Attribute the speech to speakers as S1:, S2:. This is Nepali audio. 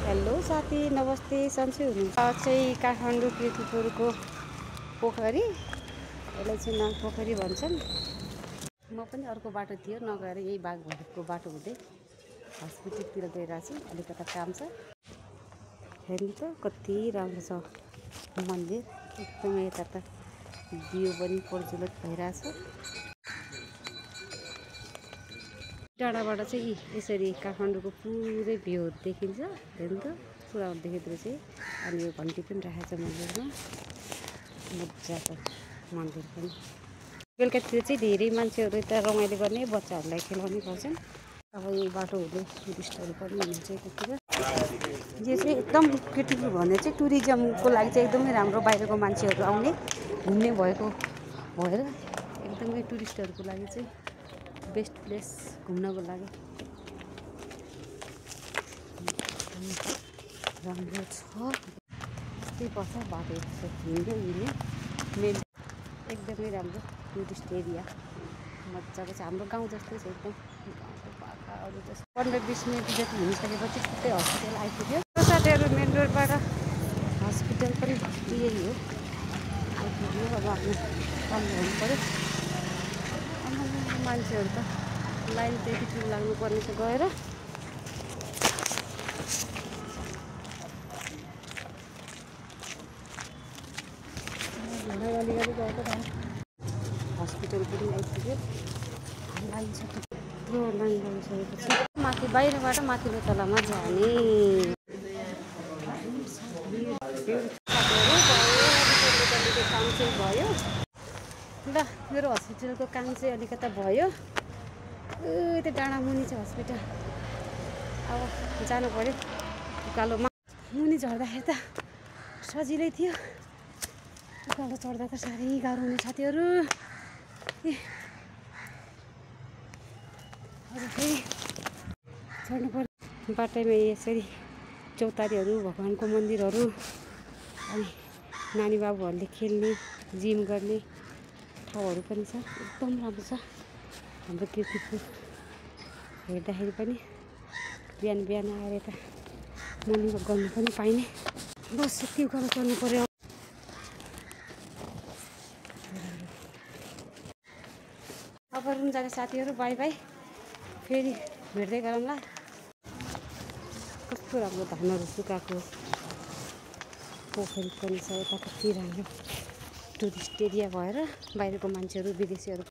S1: हेलो साथी, नमस्ते। सन्चै हुनुहुन्छ चाहिँ काठमाडौँ कीर्तिपुरको पोखरी, यसलाई चाहिँ नाग पोखरी भन्छन्। म पनि अर्को बाटोतिर नगएर यही बागभरिको बाटो हुँदै हस्पिटलतिर गइरहेको छु। अलिकता काम छ। हेर्नु त कति राम्रो छ मन्दिर, एकदमै यता त दियो पनि प्रज्वलित भइरहेछ। टाढाबाट चाहिँ यसरी काठमाडौँको पुरै भ्यू देखिन्छ। हेर्नु त पुरा देखिँदो रहेछ। अनि यो घन्टी पनि राखेको छ मन्दिरमा, मजाको मन्दिर पनि। बेलुकातिर चाहिँ धेरै मान्छेहरू यता रमाइलो गर्ने, बच्चाहरूलाई खेलाउने गर्छन्। अब यही बाटो हुँदै टुरिस्टहरू पनि हुनुहुन्छ यतातिर। यो चाहिँ एकदम कीर्तिपुर भन्ने चाहिँ टुरिज्मको लागि चाहिँ एकदमै राम्रो, बाहिरको मान्छेहरू आउने घुम्ने भएको भएर एकदमै टुरिस्टहरूको लागि चाहिँ बेस्ट प्लेस घुम्नको लागि राम्रो छ। यस्तै पर्छ बाटो हिँड्यो मेन एकदमै राम्रो टुरिस्ट एरिया, मजाको छ। हाम्रो गाउँ जस्तै छ एकदम, गाउँको पाखाहरू जस्तो। 15-20 मिनट जति हिँडिसकेपछि छुट्टै हस्पिटल आइपुग्यो। साथीहरू मेन रोडबाट हस्पिटल पनि यही हो, आइपुग्यो। अब आफ्नो काम गर्नु पऱ्यो। मान्छेहरू त लाइन त्यति ठुलो लाग्नु पर्ने छ गएर। हस्पिटल पनि आइपुग्यो। लाइन छ, थुप्रो लाइन लगाइसकेपछि माथि बाहिरबाट माथिल्लो तलामा जाने। काम चाहिँ भयो ल, मेरो हस्पिटलको काम चाहिँ अलिकता भयो। त्यो डाँडा मुनि छ हस्पिटल। अब जानु पऱ्यो उकालोमा। मुनि झर्दाखेरि त सजिलै थियो, उकालो चढ्दा त साह्रै गाह्रो हुने साथीहरू। अब फेरि चढ्नु पर्यो। बाटैमा यसरी चौतारीहरू, भगवान्को मन्दिरहरू, अनि नानी बाबुहरूले खेल्ने, जिम गर्ने ठाउँहरू पनि छ। एकदम राम्रो छ हाम्रो कीर्तिपुर। हेर्दाखेरि पनि बिहान बिहान आएर यता मर्निङ वक गर्नु पनि पाइने। बस यति उकालो चढ्नु पऱ्यो। अब रुम जाने साथीहरू, बाई बाई। फेरि भेट्दै गरौँला। कस्तो राम्रो धानहरू सुकाएको पोखरी पनि छ यता। कति राम्रो टुरिस्ट एरिया भएर बाहिरको मान्छेहरू, विदेशीहरू